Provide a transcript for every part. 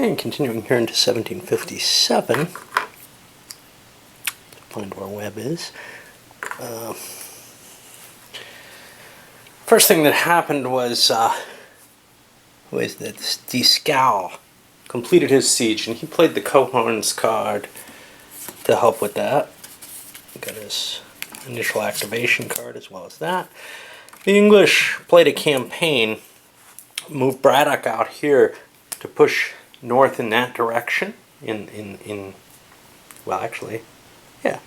And continuing here into 1757, find where Webb is. First thing that happened was that Dieskau completed his siege, and he played the Cohorns card to help with that. Got his initial activation card as well as that. The English played a campaign, moved Braddock out here to push north in that direction. Well, actually, yeah,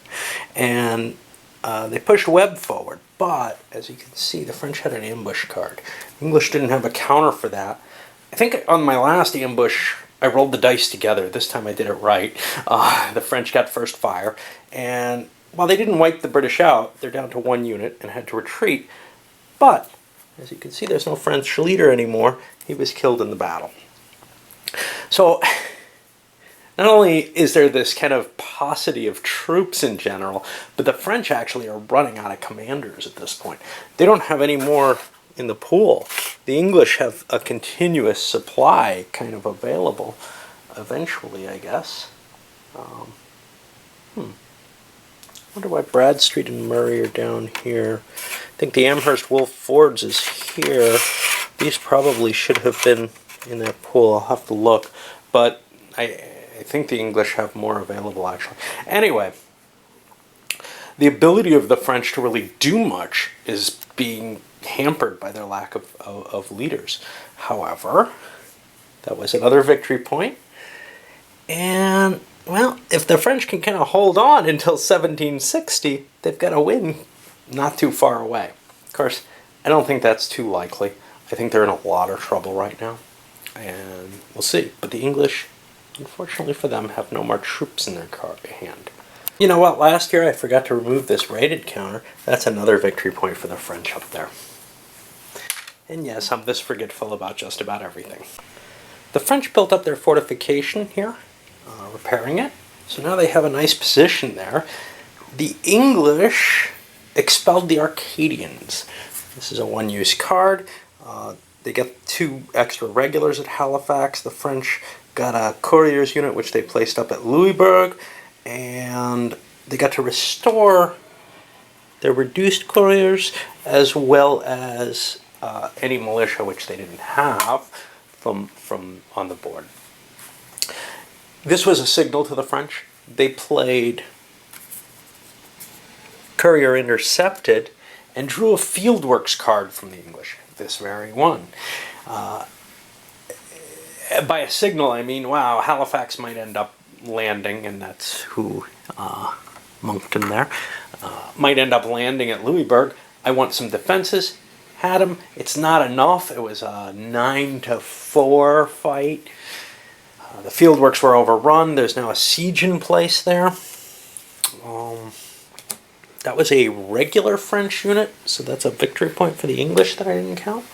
and they pushed Webb forward. But as you can see, the French had an ambush card. The English didn't have a counter for that. I think on my last ambush, I rolled the dice together. This time I did it right. The French got first fire, and while they didn't wipe the British out, they're down to 1 unit and had to retreat. But as you can see, there's no French leader anymore. He was killed in the battle. So not only is there this kind of paucity of troops in general, but the French actually are running out of commanders at this point. They don't have any more in the pool. The English have a continuous supply kind of available eventually, I guess. Wonder why Bradstreet and Murray are down here. I think the Amherst Wolf Fords is here. These probably should have been in that pool. I'll have to look. But I think the English have more available, actually. Anyway, the ability of the French to really do much is being hampered by their lack of leaders. However, that was another victory point. And well, if the French can kind of hold on until 1760, they've got a win not too far away. Of course, I don't think that's too likely. I think they're in a lot of trouble right now, and we'll see. But the English, unfortunately for them, have no more troops in their hand. You know what? Last year I forgot to remove this rated counter. That's another victory point for the French up there. And yes, I'm this forgetful about just about everything. The French built up their fortification here, repairing it. So now they have a nice position there. The English expelled the Arcadians. This is a one-use card. They get 2 extra regulars at Halifax. The French got a couriers unit, which they placed up at Louisbourg. And they got to restore their reduced couriers as well as any militia which they didn't have from on the board. This was a signal to the French. They played courier intercepted and drew a fieldworks card from the English, this very one. By a signal, I mean, wow, Halifax might end up landing, and that's who Moncton there, might end up landing at Louisbourg. I want some defenses. Had them. It's not enough. It was a 9-4 fight. The fieldworks were overrun. There's now a siege in place there. That was a regular French unit, so that's a victory point for the English that I didn't count.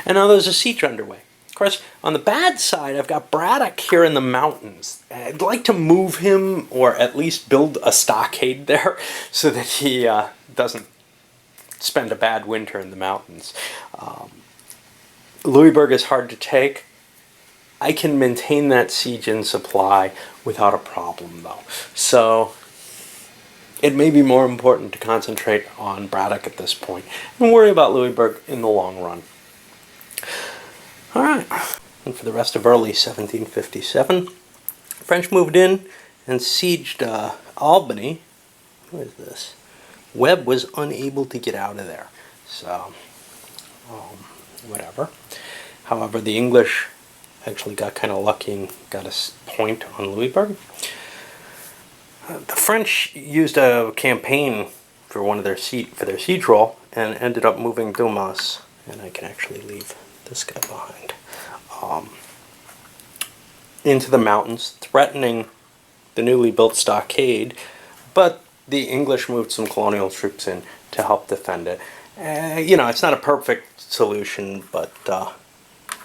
And now there's a siege underway. Of course, on the bad side, I've got Braddock here in the mountains. I'd like to move him, or at least build a stockade there, so that he doesn't spend a bad winter in the mountains. Louisbourg is hard to take. I can maintain that siege and supply without a problem, though. So it may be more important to concentrate on Braddock at this point and worry about Louisbourg in the long run. All right, and for the rest of early 1757, French moved in and sieged Albany. What is this? Webb was unable to get out of there, so whatever. However, the English actually got kind of lucky and got a point on Louisbourg. The French used a campaign for their siege roll and ended up moving Dumas, and I can actually leave this guy behind, into the mountains, threatening the newly built stockade, but the English moved some colonial troops in to help defend it. You know, it's not a perfect solution, but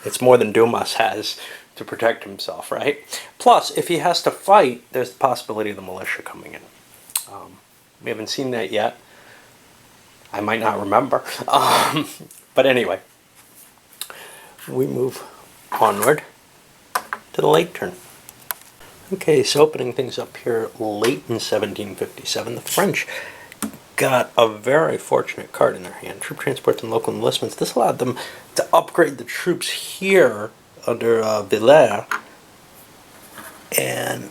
it's more than Dumas has to protect himself, right? Plus, if he has to fight, there's the possibility of the militia coming in. We haven't seen that yet. I might not remember. But anyway, we move onward to the late turn. Okay, so opening things up here late in 1757, the French got a very fortunate card in their hand, troop transports and local enlistments. This allowed them to upgrade the troops here under Villers, and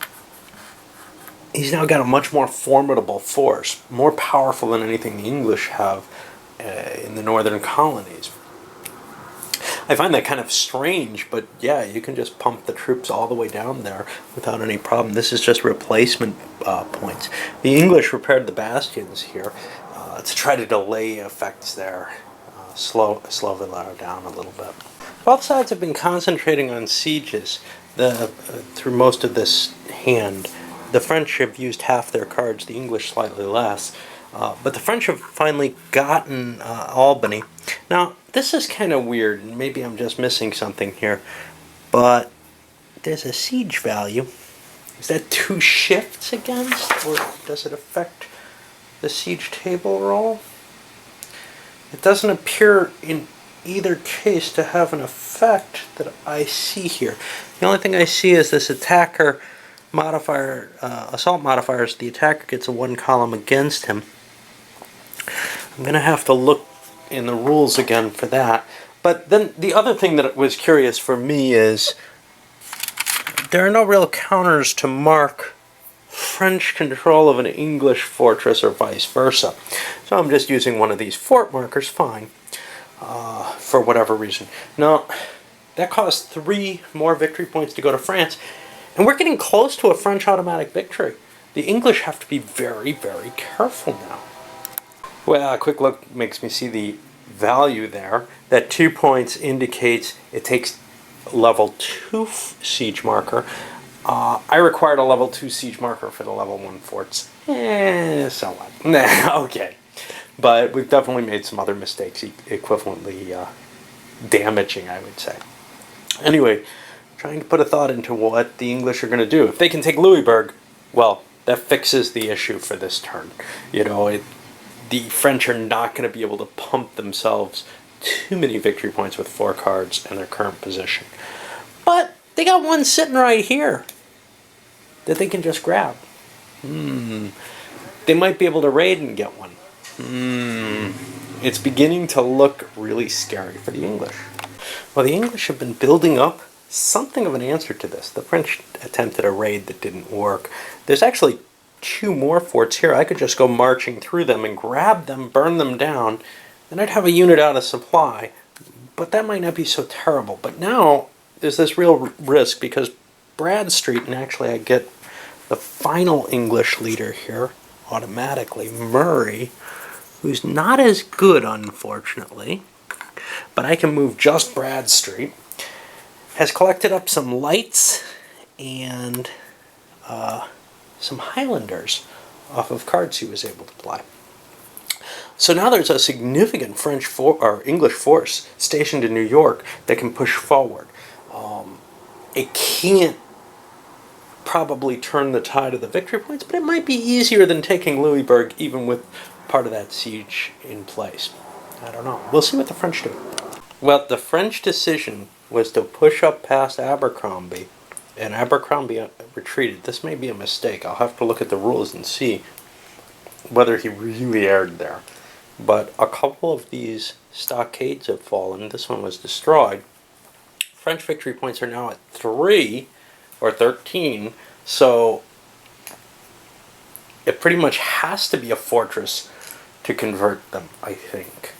he's now got a much more formidable force, more powerful than anything the English have in the northern colonies. I find that kind of strange, but yeah, you can just pump the troops all the way down there without any problem. This is just replacement points. The English repaired the bastions here to try to delay effects there, slow Villars down a little bit. Both sides have been concentrating on sieges through most of this hand. The French have used half their cards, the English slightly less. But the French have finally gotten Albany. Now, this is kind of weird, and maybe I'm just missing something here, but there's a siege value. Is that 2 shifts against, or does it affect the siege table roll? It doesn't appear in either case to have an effect that I see here. The only thing I see is this attacker modifier, assault modifiers. The attacker gets a 1 column against him. I'm going to have to look in the rules again for that. But then the other thing that was curious for me is there are no real counters to mark French control of an English fortress or vice versa. So I'm just using one of these fort markers, fine, for whatever reason. Now, that caused 3 more victory points to go to France, and we're getting close to a French automatic victory. The English have to be very, very careful now. Well, a quick look makes me see the value there. That 2 points indicates it takes level 2 siege marker. I required a level 2 siege marker for the level 1 forts. So what? Okay. But we've definitely made some other mistakes equivalently damaging, I would say. Anyway, trying to put a thought into what the English are going to do. If they can take Louisburg, well, that fixes the issue for this turn. You know, the French are not going to be able to pump themselves too many victory points with 4 cards in their current position. But they got one sitting right here that they can just grab. They might be able to raid and get one. It's beginning to look really scary for the English. Well, the English have been building up something of an answer to this. The French attempted a raid that didn't work. There's actually 2 more forts here. I could just go marching through them and grab them, burn them down, and I'd have a unit out of supply. But that might not be so terrible. But now there's this real risk because Bradstreet, and actually I get the final English leader here automatically, Murray, who's not as good, unfortunately, but I can move just Bradstreet, has collected up some lights and some Highlanders off of cards he was able to play. So now there's a significant English force stationed in New York that can push forward. It can't probably turn the tide of the victory points, but it might be easier than taking Louisburg even with part of that siege in place. I don't know. We'll see what the French do. Well, the French decision was to push up past Abercrombie, and Abercrombie retreated. This may be a mistake. I'll have to look at the rules and see whether he really erred there. But a couple of these stockades have fallen. This one was destroyed. French victory points are now at 3 or 13, so it pretty much has to be a fortress to convert them, I think.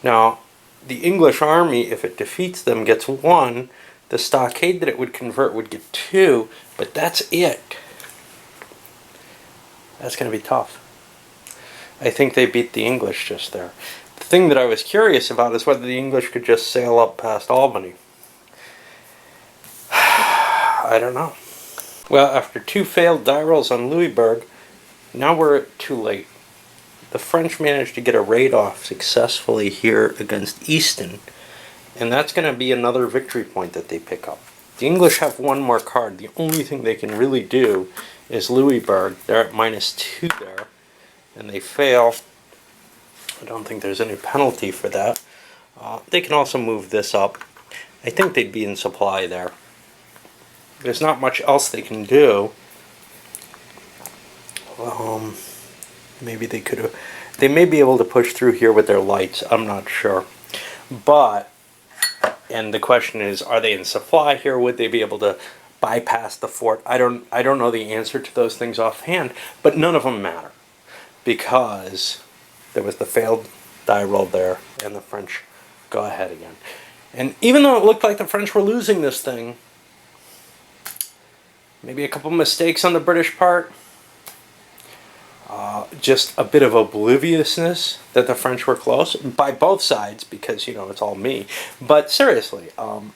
Now, the English army, if it defeats them, gets 1. The stockade that it would convert would get 2, but that's it. That's going to be tough. I think they beat the English just there. The thing that I was curious about is whether the English could just sail up past Albany. I don't know. Well, after 2 failed die rolls on Louisburg, now we're too late. The French managed to get a raid off successfully here against Easton, and that's going to be another victory point that they pick up. The English have 1 more card. The only thing they can really do is Louisburg. They're at -2 there, and they fail. I don't think there's any penalty for that. They can also move this up. I think they'd be in supply there. There's not much else they can do. Maybe they could have. They may be able to push through here with their lights. I'm not sure. But, and the question is, are they in supply here? Would they be able to bypass the fort? I don't know the answer to those things offhand, but none of them matter, because there was the failed die roll there, and the French go ahead again. And even though it looked like the French were losing this thing, maybe a couple mistakes on the British part, just a bit of obliviousness that the French were close by both sides, because, you know, it's all me. But seriously,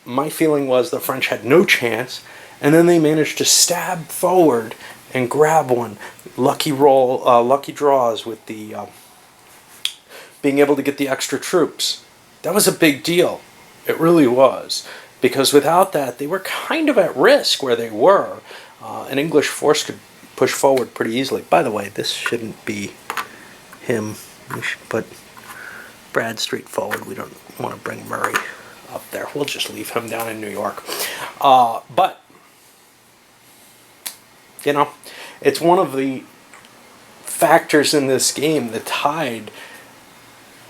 my feeling was the French had no chance, and then they managed to stab forward and grab one. Lucky roll, lucky draws with the being able to get the extra troops. That was a big deal. It really was, because without that, they were kind of at risk where they were. An English force could push forward pretty easily. By the way, this shouldn't be him. We should put Bradstreet forward. We don't want to bring Murray up there. We'll just leave him down in New York. But, you know, it's one of the factors in this game. The tide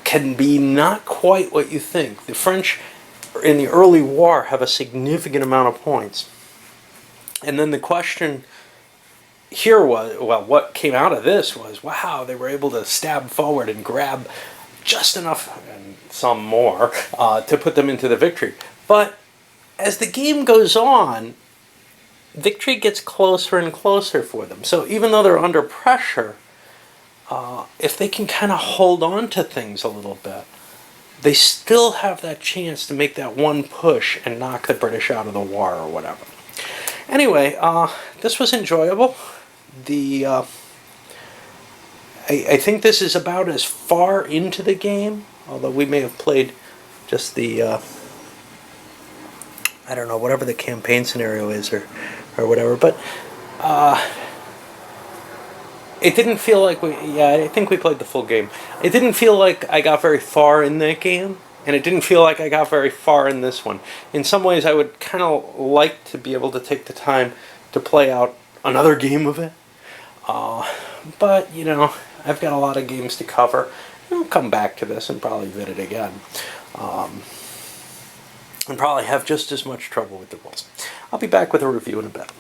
can be not quite what you think. The French in the early war have a significant amount of points. And then the question here was, well, what came out of this was, wow, they were able to stab forward and grab just enough, and some more, to put them into the victory. But as the game goes on, victory gets closer and closer for them. So even though they're under pressure, if they can kind of hold on to things a little bit, they still have that chance to make that one push and knock the British out of the war or whatever. Anyway, this was enjoyable. I think this is about as far into the game, although we may have played just the, I don't know, whatever the campaign scenario is, or whatever, but it didn't feel like I think we played the full game. It didn't feel like I got very far in that game, and it didn't feel like I got very far in this one. In some ways, I would kind of like to be able to take the time to play out another game of it. But, you know, I've got a lot of games to cover. I'll come back to this and probably vid it again. And probably have just as much trouble with the rules. I'll be back with a review in a bit.